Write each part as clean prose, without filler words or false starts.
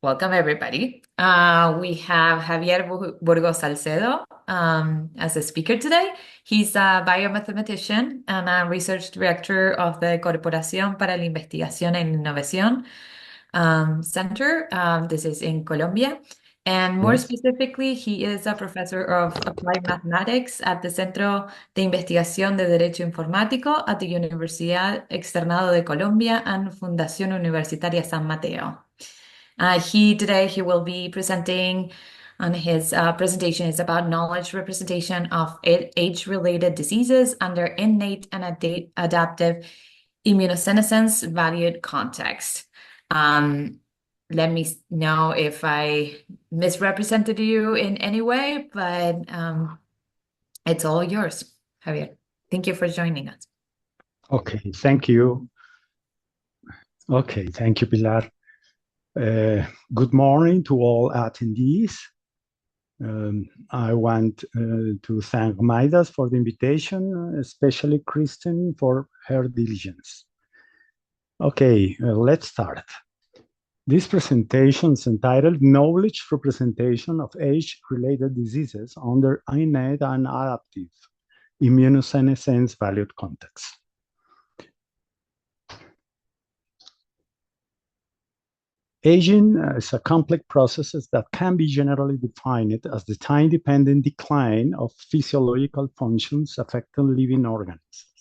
Welcome, everybody. We have Javier Burgos-Salcedo as a speaker today. He's a biomathematician and a research director of the Corporación para la Investigación en Innovación Center. This is in Colombia. And more Yes. specifically, he is a professor of applied mathematics at the Centro de Investigación de Derecho Informático at the Universidad Externado de Colombia and Fundación Universitaria San Mateo. Today he will be presenting on his presentation is about knowledge representation of age-related diseases under innate and adaptive immunosenescence valued context. Let me know if I misrepresented you in any way, but it's all yours, Javier. Thank you for joining us. Okay, thank you. Okay, thank you, Pilar. Good morning to all attendees. I want to thank MIDAS for the invitation, especially Kristen for her diligence. Okay, let's start. This presentation is entitled Knowledge Representation of Age-Related Diseases under Innate and Adaptive Immunosenescence Valued Context. Aging is a complex process that can be generally defined as the time-dependent decline of physiological functions affecting living organisms.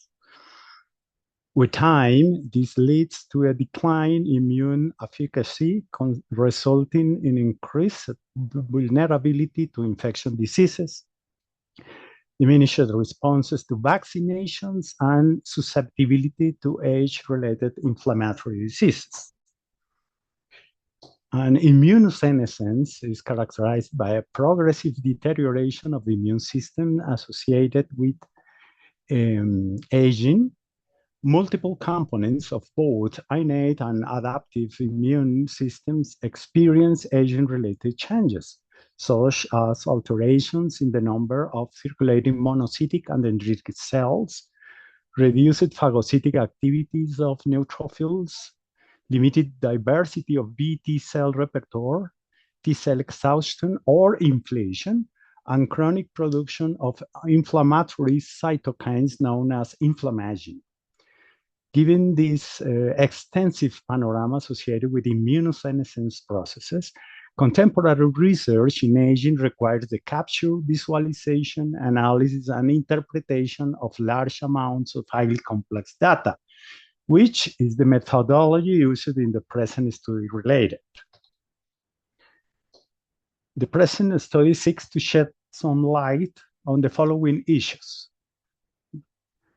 With time, this leads to a decline in immune efficacy, resulting in increased vulnerability to infection diseases, diminished responses to vaccinations, and susceptibility to age-related inflammatory diseases. And immunosenescence is characterized by a progressive deterioration of the immune system associated with aging. Multiple components of both innate and adaptive immune systems experience aging-related changes, such as alterations in the number of circulating monocytic and dendritic cells, reduced phagocytic activities of neutrophils, limited diversity of B T cell repertoire, T cell exhaustion or inflation, and chronic production of inflammatory cytokines known as inflammagine. Given this extensive panorama associated with immunosenescence processes, contemporary research in aging requires the capture, visualization, analysis, and interpretation of large amounts of highly complex data, which is the methodology used in the present study related. The present study seeks to shed some light on the following issues.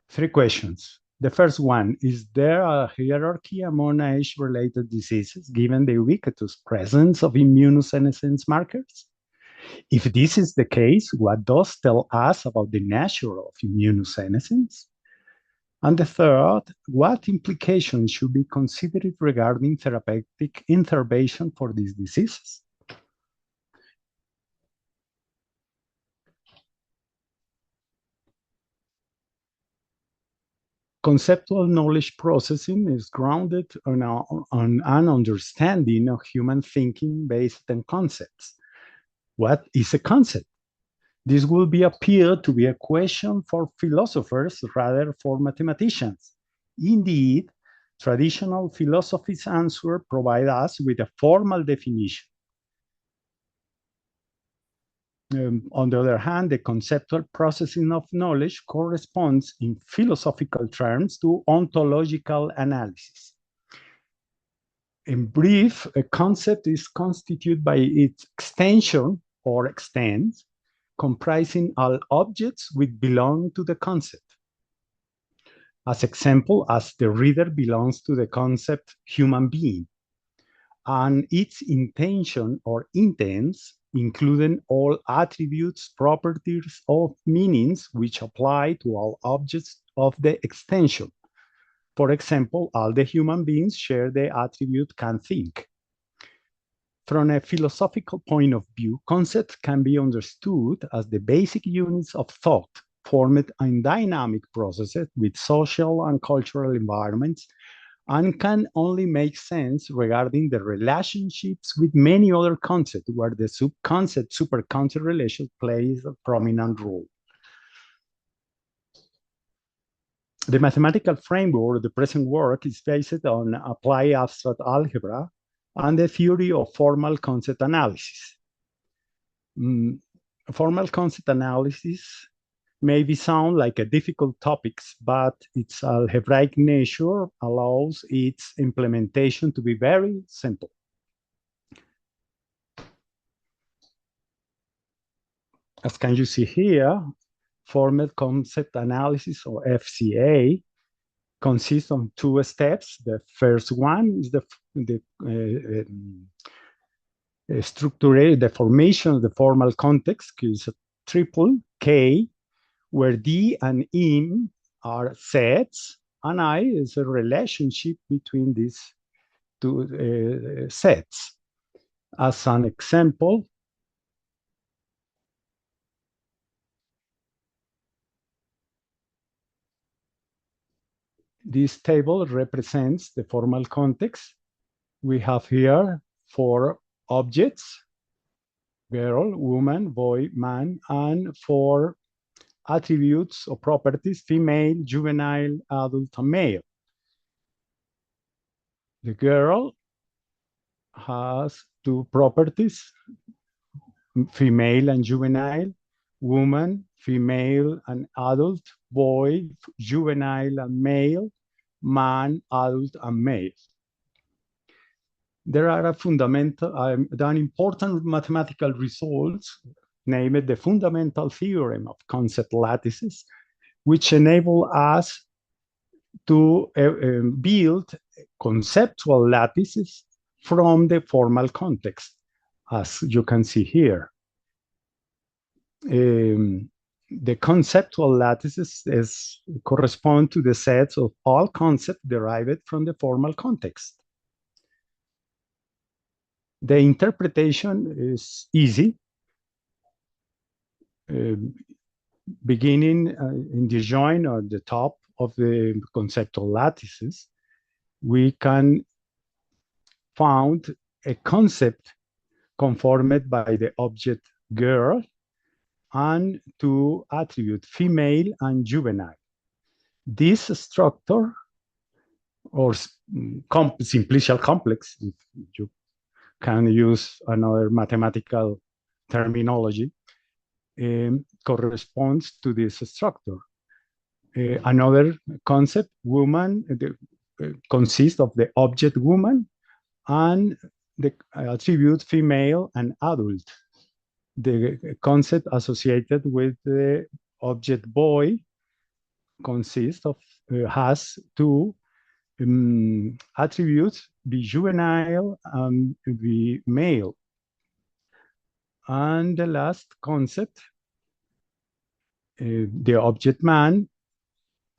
3 questions. The first one, is there a hierarchy among age-related diseases given the ubiquitous presence of immunosenescence markers? If this is the case, what does tell us about the nature of immunosenescence? And the third, what implications should be considered regarding therapeutic intervention for these diseases? Conceptual knowledge processing is grounded on an understanding of human thinking based on concepts. What is a concept? This will appear to be a question for philosophers rather for mathematicians. Indeed, traditional philosophy's answer provide us with a formal definition. On the other hand, the conceptual processing of knowledge corresponds in philosophical terms to ontological analysis. In brief, a concept is constituted by its extension or extent, comprising all objects which belong to the concept. As example, as the reader belongs to the concept human being, and its intention or intents, including all attributes, properties, or meanings which apply to all objects of the extension. For example, all the human beings share the attribute can think. From a philosophical point of view, concepts can be understood as the basic units of thought formed in dynamic processes with social and cultural environments and can only make sense regarding the relationships with many other concepts where the subconcept superconcept relation plays a prominent role. The mathematical framework of the present work is based on applied abstract algebra and the theory of formal concept analysis. Formal concept analysis maybe sound like a difficult topic, but its algebraic nature allows its implementation to be very simple. As can you see here, formal concept analysis, or FCA, consists of two steps. The first one is the formation of the formal context, is a triple K, where D and M are sets, and I is a relationship between these two sets. As an example, this table represents the formal context. We have here 4 objects: girl, woman, boy, man, and 4 attributes or properties: female, juvenile, adult, and male. The girl has 2 properties: female and juvenile; woman, female and adult; boy, juvenile and male; man, adult, and male. There are important mathematical results, named the fundamental theorem of concept lattices, which enable us to build conceptual lattices from the formal context, as you can see here. The conceptual lattices correspond to the sets of all concepts derived from the formal context. The interpretation is easy. Beginning in the join or the top of the conceptual lattices, we can found a concept conformed by the object girl and 2 attributes, female and juvenile. This structure, or simplicial complex, if you can use another mathematical terminology, corresponds to this structure. Another concept, woman, consists of the object woman and the attribute female and adult. The concept associated with the object boy consists of, has 2 attributes, be juvenile and be male. And the last concept, the object man,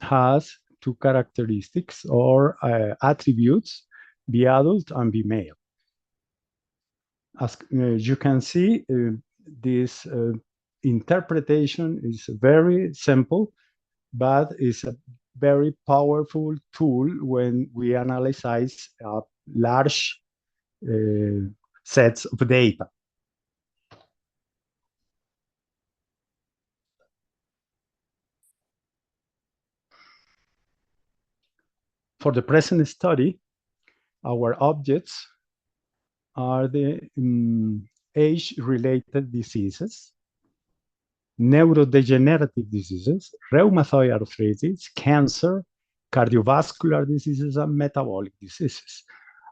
has 2 characteristics or attributes, be adult and be male. As you can see, this interpretation is very simple, but it's a very powerful tool when we analyze large sets of data. For the present study, our objects are the age-related diseases, neurodegenerative diseases, rheumatoid arthritis, cancer, cardiovascular diseases, and metabolic diseases.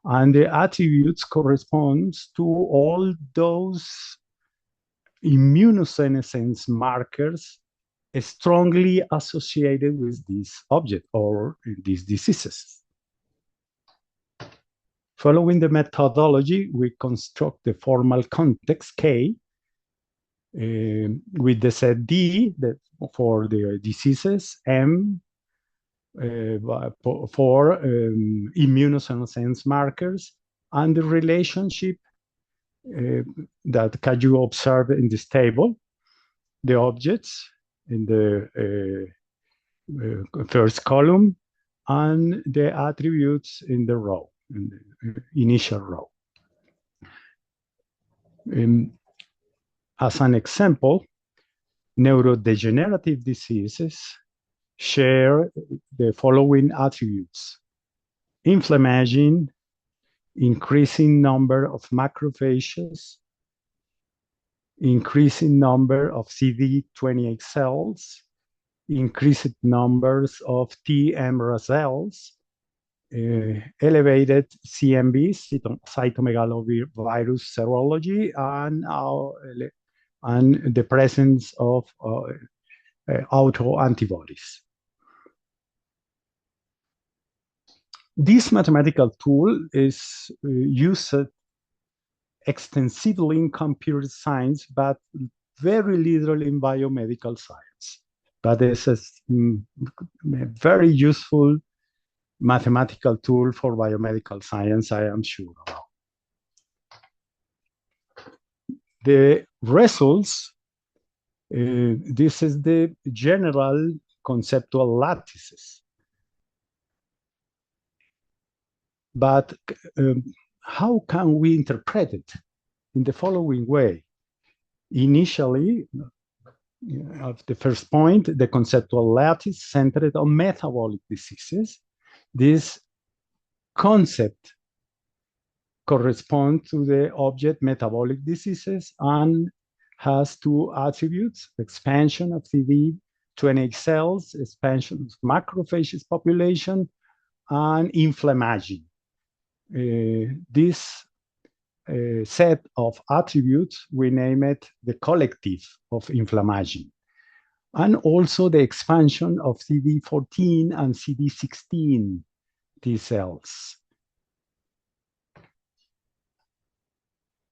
And the attributes corresponds to all those immunosenescence markers strongly associated with this object or these diseases. Following the methodology, we construct the formal context K with the set D for the diseases, M for immunosenescence markers, and the relationship that can you observe in this table. The objects in the first column and the attributes in the row, in the initial row. As an example, neurodegenerative diseases share the following attributes: inflammation, increasing number of macrophages, increasing number of CD28 cells, increased numbers of T mRNA cells, elevated CMV, cytomegalovirus serology, and the presence of autoantibodies. This mathematical tool is used extensively in computer science, but very little in biomedical science. But this is a very useful mathematical tool for biomedical science, I am sure about. The results, this is the general conceptual lattices. But how can we interpret it? In the following way. Initially, of the first point, the conceptual lattice centered on metabolic diseases. This concept corresponds to the object metabolic diseases and has two attributes: expansion of CD28 cells, expansion of macrophages population, and inflammation. This set of attributes, we name it the collective of inflammation, and also the expansion of CD14 and CD16 T cells.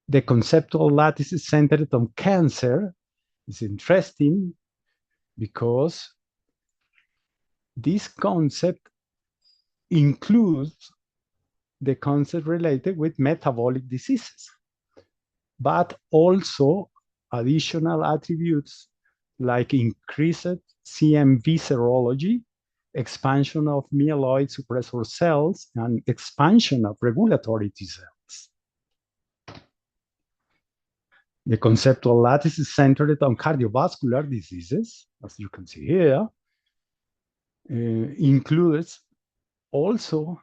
The conceptual lattice is centered on cancer. It's interesting because this concept includes the concept related with metabolic diseases, but also additional attributes like increased CMV serology, expansion of myeloid suppressor cells, and expansion of regulatory T cells. The conceptual lattice is centered on cardiovascular diseases, as you can see here. Includes also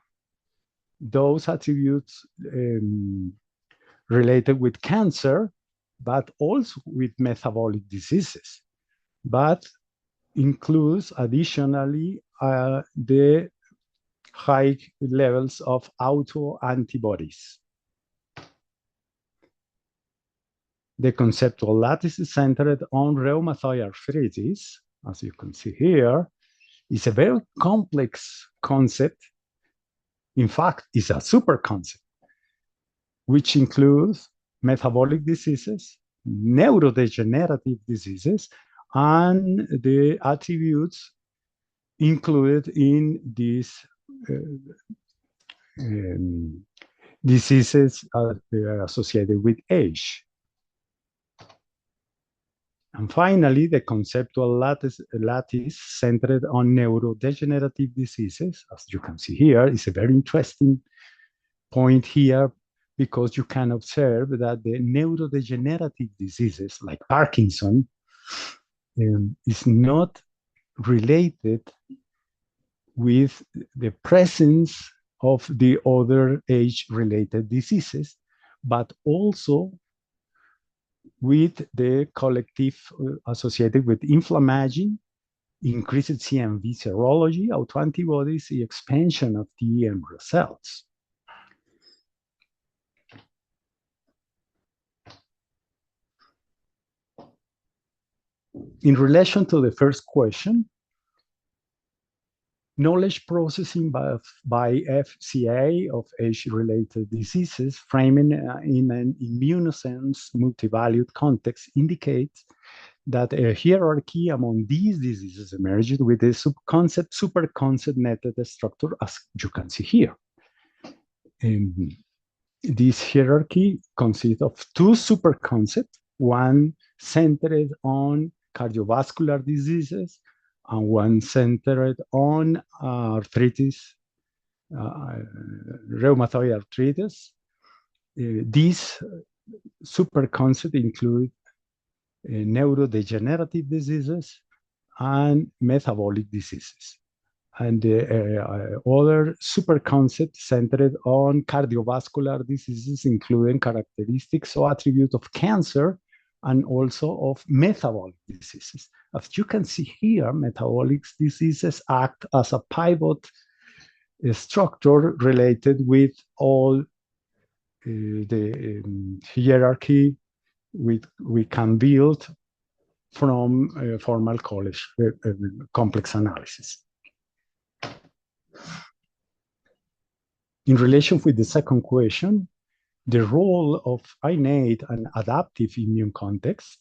those attributes related with cancer, but also with metabolic diseases, but includes additionally the high levels of autoantibodies. The conceptual lattice is centered on rheumatoid arthritis, as you can see here. It's a very complex concept. In fact, it's a super concept, which includes metabolic diseases, neurodegenerative diseases, and the attributes included in these diseases associated with age. And finally, the conceptual lattice centered on neurodegenerative diseases, as you can see here, is a very interesting point here, because you can observe that the neurodegenerative diseases like Parkinson is not related with the presence of the other age-related diseases, but also with the collective associated with inflammation, increased CMV serology, autoantibodies, the expansion of T mRNA cells. In relation to the first question, knowledge processing by FCA of age-related diseases framing in an immunosenescence multivalued context indicates that a hierarchy among these diseases emerged with a subconcept, superconcept netted structure, as you can see here. This hierarchy consists of two superconcepts, one centered on cardiovascular diseases and one centered on arthritis, rheumatoid arthritis. These super concepts include neurodegenerative diseases and metabolic diseases. And other super concepts centered on cardiovascular diseases, including characteristics or attributes of cancer and also of metabolic diseases. As you can see here, metabolic diseases act as a pivot structure related with all the hierarchy we can build from formal college complex analysis. In relation with the second question, the role of innate and adaptive immune context,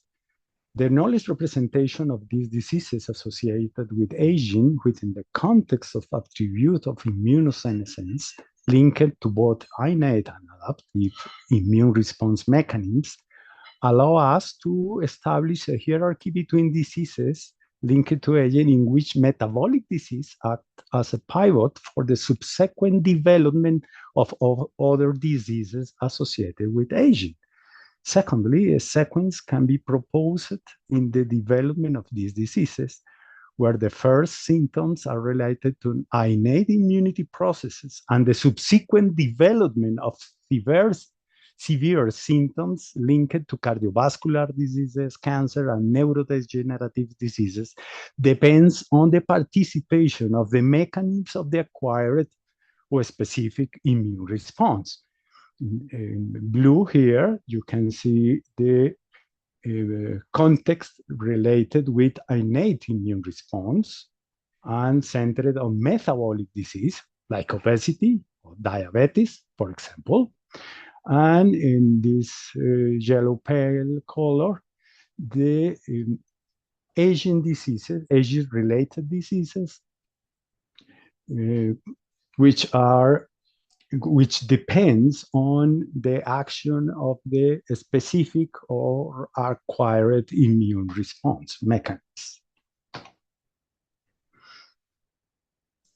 the knowledge representation of these diseases associated with aging within the context of attribute of immunosenescence linked to both innate and adaptive immune response mechanisms allow us to establish a hierarchy between diseases linked to aging in which metabolic disease act as a pivot for the subsequent development of other diseases associated with aging. Secondly, a sequence can be proposed in the development of these diseases, where the first symptoms are related to innate immunity processes and the subsequent development of severe symptoms linked to cardiovascular diseases, cancer, and neurodegenerative diseases depends on the participation of the mechanisms of the acquired or specific immune response. In blue here, you can see the context related with innate immune response and centered on metabolic disease like obesity or diabetes, for example. And in this yellow pale color, the aging diseases, age-related diseases, which depends on the action of the specific or acquired immune response mechanisms.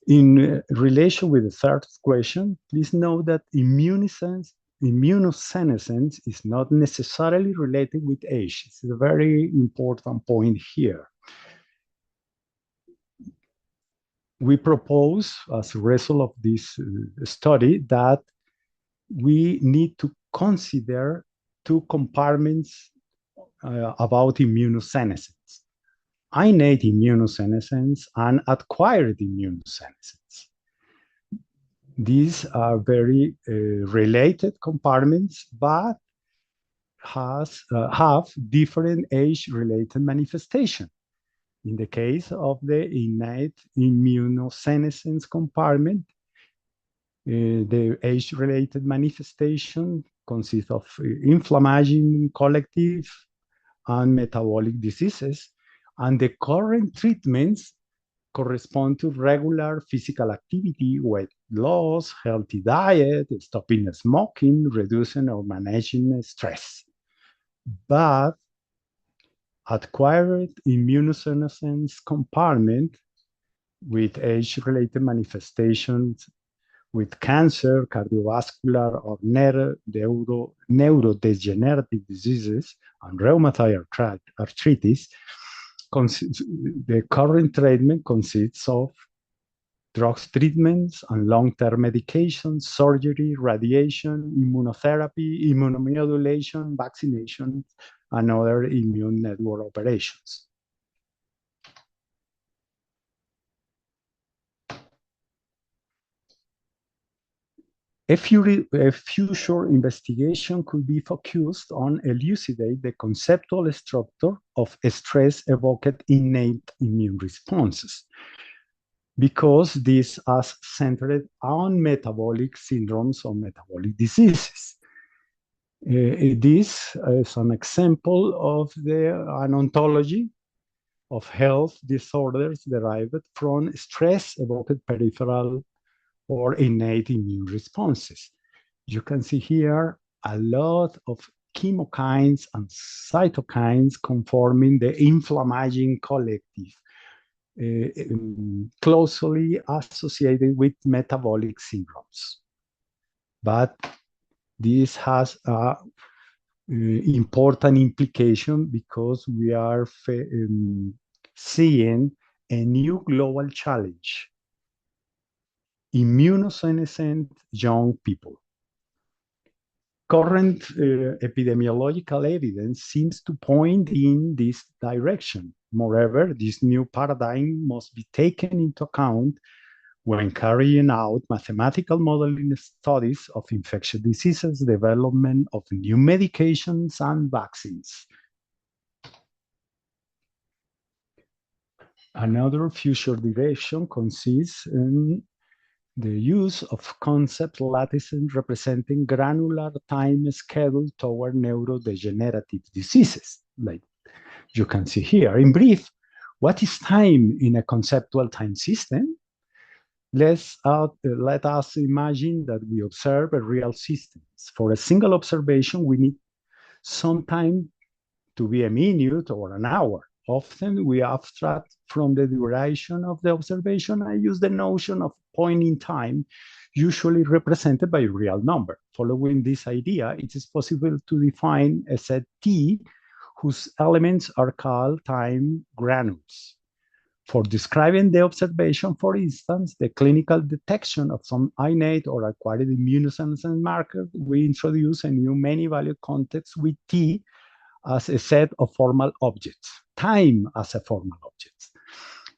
In relation with the third question, please note that immunosenescence is not necessarily related with age. It's a very important point here. We propose, as a result of this study, that we need to consider two compartments about immunosenescence: innate immunosenescence and acquired immunosenescence. These are very related compartments, but have different age-related manifestations. In the case of the innate immunosenescence compartment, the age-related manifestation consists of inflammation, collective, and metabolic diseases, and the current treatments correspond to regular physical activity, weight loss, healthy diet, stopping smoking, reducing or managing stress. But acquired immunosenescence compartment with age-related manifestations with cancer, cardiovascular, or neurodegenerative diseases, and rheumatoid arthritis, the current treatment consists of drugs treatments and long-term medications, surgery, radiation, immunotherapy, immunomodulation, vaccination, and other immune network operations. A future investigation could be focused on elucidate the conceptual structure of stress-evoked innate immune responses, because these are centered on metabolic syndromes or metabolic diseases. This is an example of an ontology of health disorders derived from stress-evoked peripheral or innate immune responses. You can see here a lot of chemokines and cytokines conforming the inflammation collective, closely associated with metabolic syndromes. But this has a important implication because we are seeing a new global challenge: immunosenescent young people. Current epidemiological evidence seems to point in this direction. Moreover, this new paradigm must be taken into account when carrying out mathematical modeling studies of infectious diseases, development of new medications and vaccines. Another future direction consists in the use of concept lattices representing granular time schedule toward neurodegenerative diseases, like you can see here. In brief, what is time in a conceptual time system? Let us imagine that we observe a real system. For a single observation, we need some time to be a minute or an hour. Often we abstract from the duration of the observation and use the notion of point in time, usually represented by a real number. Following this idea, it is possible to define a set T whose elements are called time granules. For describing the observation, for instance, the clinical detection of some innate or acquired immunosenescence marker, we introduce a new many-valued context with T as a set of formal objects, time as a formal object.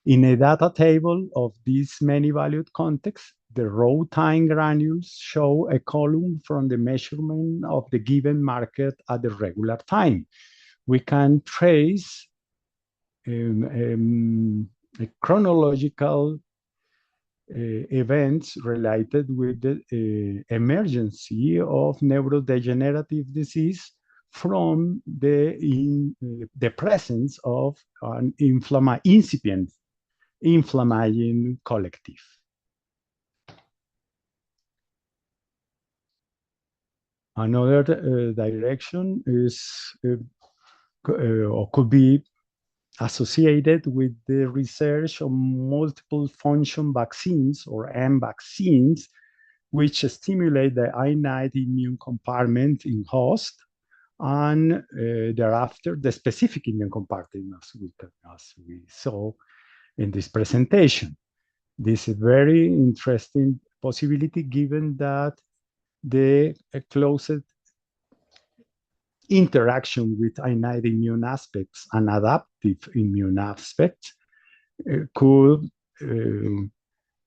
In a data table of this many-valued context, the raw time granules show a column from the measurement of the given marker at the regular time. We can trace a chronological events related with the emergency of neurodegenerative disease from the presence of an incipient inflammation collective. Another direction is or could be associated with the research of multiple function vaccines or M vaccines, which stimulate the innate immune compartment in host and thereafter the specific immune compartment as we saw in this presentation. This is a very interesting possibility given that the closest interaction with innate immune aspects and adaptive immune aspects could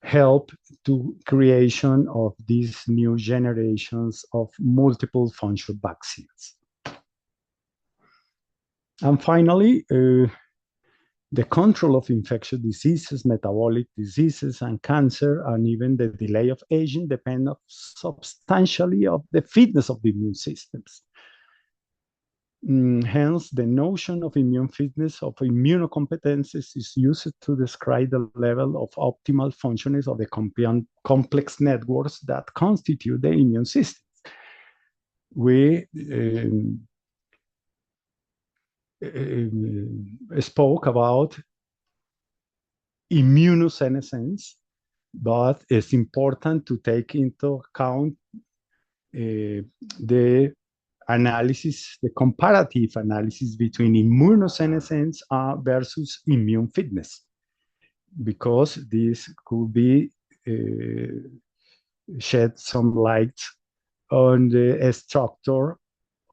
help to creation of these new generations of multiple function vaccines. And finally, the control of infectious diseases, metabolic diseases, and cancer, and even the delay of aging depend substantially of the fitness of the immune systems. Hence, the notion of immune fitness, of immunocompetences, is used to describe the level of optimal functioning of the complex networks that constitute the immune systems. We spoke about immunosenescence, but it's important to take into account the analysis, the comparative analysis between immunosenescence versus immune fitness, because this could be shed some light on the structure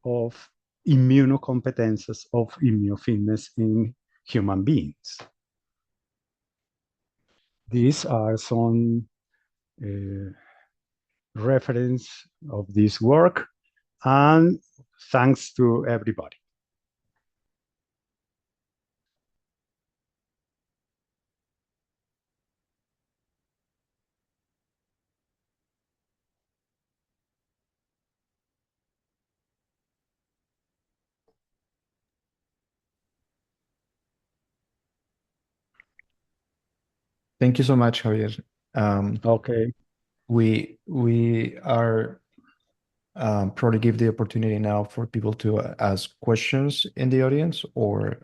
of immunocompetences of immune fitness in human beings. These are some reference of this work, and thanks to everybody. Thank you so much, Javier. Okay. We are probably give the opportunity now for people to ask questions in the audience, or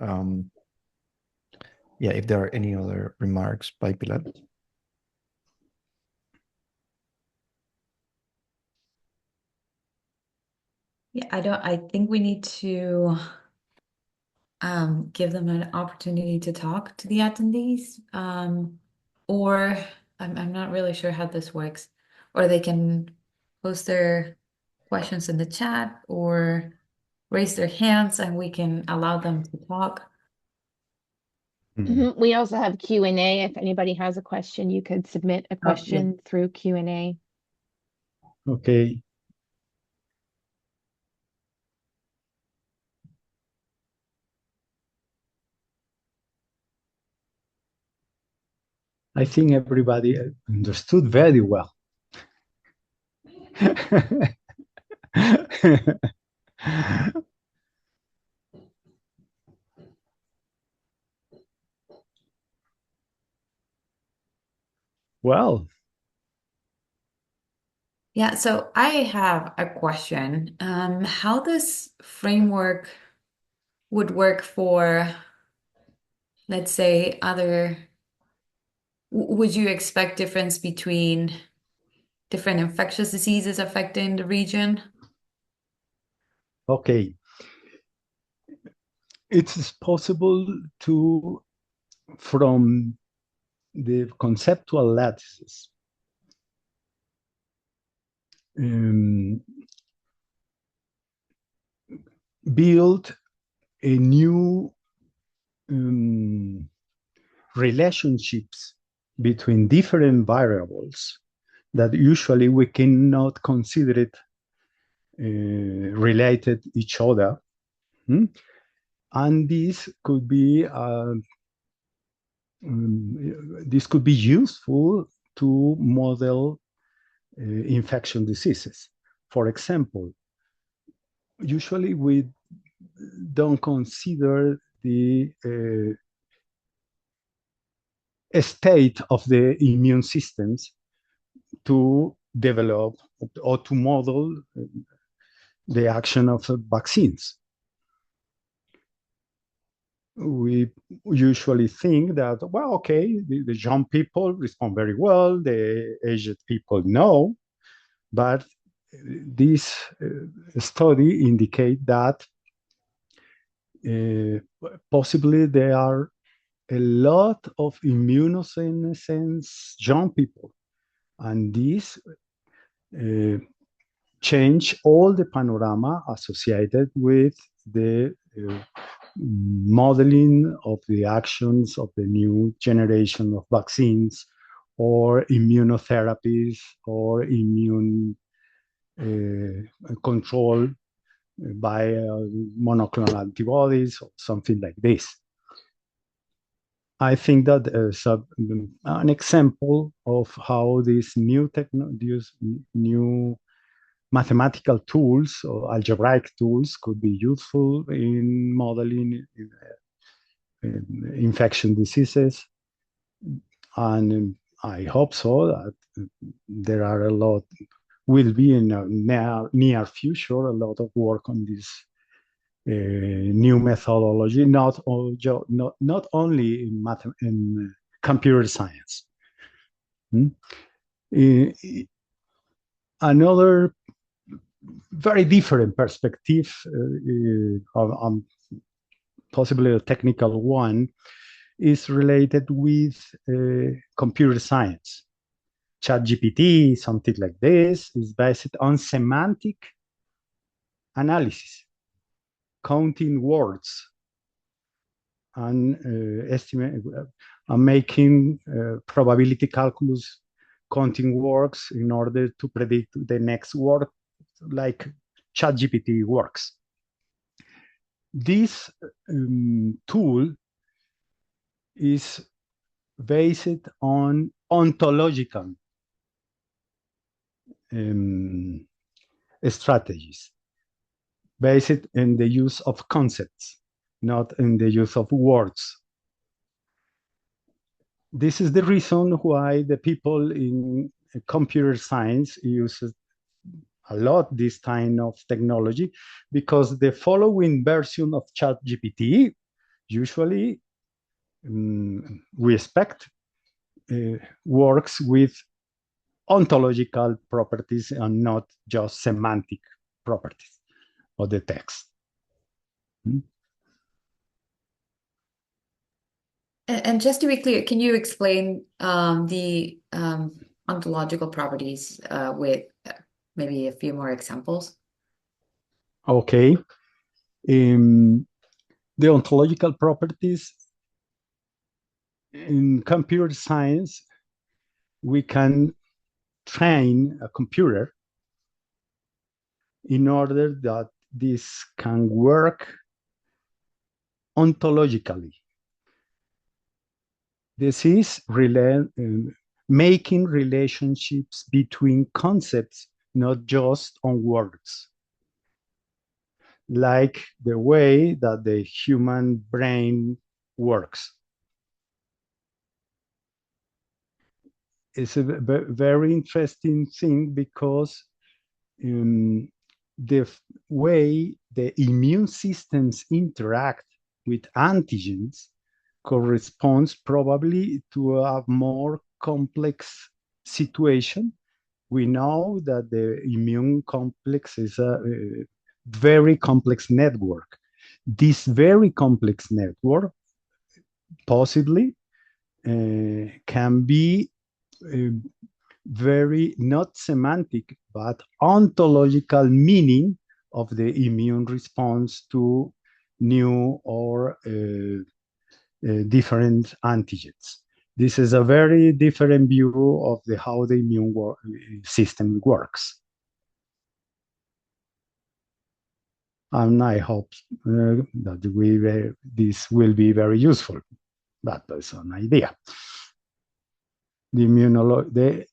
yeah, if there are any other remarks by Pilar. Yeah, I think we need to give them an opportunity to talk to the attendees. Or I'm not really sure how this works. Or they can post their questions in the chat or raise their hands and we can allow them to talk. We also have Q&A. If anybody has a question, you could submit a question through Q&A. Okay. I think everybody understood very well. Well, Yeah, so I have a question. How this framework would work for, let's say, would you expect difference between different infectious diseases affecting the region? okay. It's possible to, from the conceptual lattices, build a new relationships between different variables that usually we cannot consider it related each other. And this could be useful to model infection diseases. For example, usually we don't consider the state of the immune systems to develop or to model the action of vaccines. We usually think that, well, okay, the young people respond very well, the aged people no, but this study indicate that possibly there are a lot of immunosenescence young people, and this change all the panorama associated with the modeling of the actions of the new generation of vaccines or immunotherapies or immune control by monoclonal antibodies or something like this. I think that an example of how these new mathematical tools or algebraic tools could be useful in modeling infection diseases. And I hope so that there are will be in the near future a lot of work on this new methodology, not only in computer science. Another very different perspective, possibly a technical one, is related with computer science. ChatGPT, something like this, is based on semantic analysis, counting words, and making probability calculus counting words in order to predict the next word, like ChatGPT works. This tool is based on ontological strategies, based in the use of concepts, not in the use of words. This is the reason why the people in computer science use a lot this kind of technology, because the following version of ChatGPT usually we expect works with ontological properties and not just semantic properties of the text. And just to be clear, can you explain the ontological properties with maybe a few more examples? Okay. The ontological properties in computer science, we can train a computer in order that this can work ontologically. This is making relationships between concepts, not just on words, like the way that the human brain works. It's a very interesting thing because the way the immune systems interact with antigens corresponds probably to a more complex situation. We know that the immune complex is a very complex network. This very complex network possibly can be very not semantic, but ontological meaning of the immune response to new or different antigens. This is a very different view of how the immune system works. And I hope that this will be very useful. That is an idea. The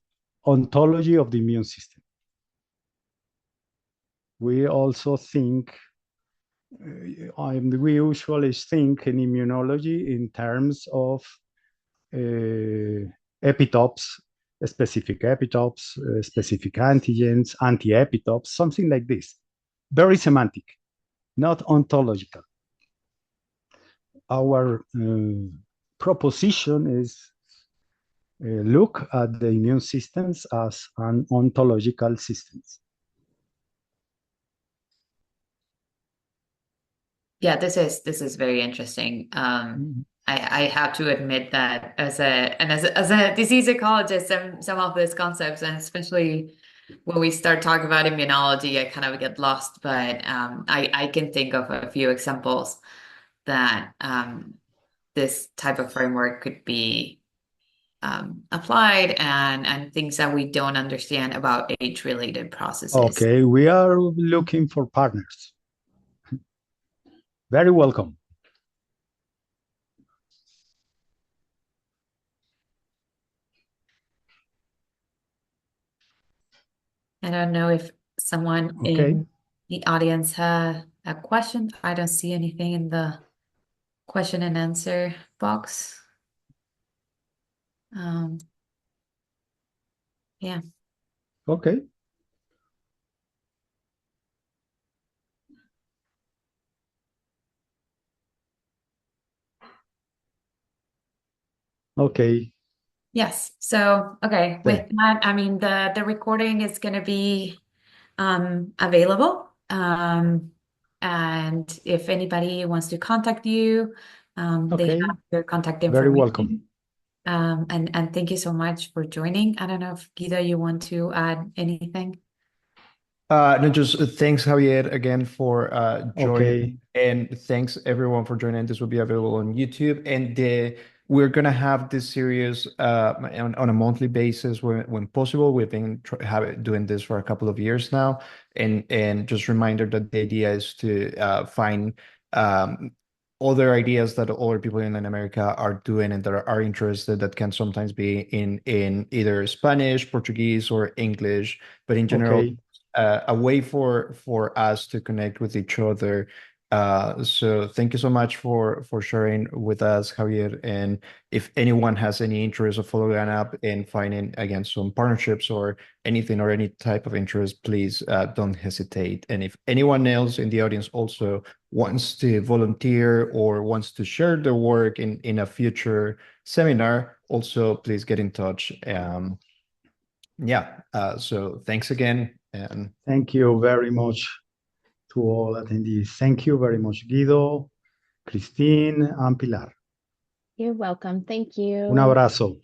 ontology of the immune system. We also think, we usually think in immunology in terms of epitopes, specific antigens, anti-epitopes, something like this. Very semantic, not ontological. Our proposition is look at the immune systems as an ontological systems. Yeah, this is very interesting. I have to admit that as a disease ecologist, some of these concepts, and especially when we start talking about immunology, I kind of get lost. But I can think of a few examples that this type of framework could be applied and things that we don't understand about age-related processes. Okay, we are looking for partners. Very welcome. I don't know if someone in the audience has a question. I don't see anything in the question and answer box. Yeah. Okay. Okay. Yes. So, okay. With that, I mean, the recording is going to be available. And if anybody wants to contact you, they have your contact information. Very welcome. And thank you so much for joining. I don't know if Guido, you want to add anything? No, just thanks, Javier, again for joining, Okay. and thanks everyone for joining. This will be available on YouTube, and we're gonna have this series on a monthly basis when possible. We've been doing this for a couple of years now, and just reminder that the idea is to find other ideas that other people in Latin America are doing and that are interested, that can sometimes be in either Spanish, Portuguese, or English, but in general. Okay. A way for us to connect with each other So thank you so much for sharing with us, Javier. And if anyone has any interest of following up and finding again some partnerships or anything or any type of interest, please don't hesitate. And if anyone else in the audience also wants to volunteer or wants to share their work in a future seminar, also please get in touch. Yeah. So thanks again. And Thank you very much to all attendees. Thank you very much, Guido, Christine, and Pilar. You're welcome. Thank Un you. abrazo.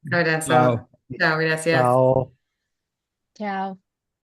Un abrazo. ciao. Chao, gracias. Chao. Ciao.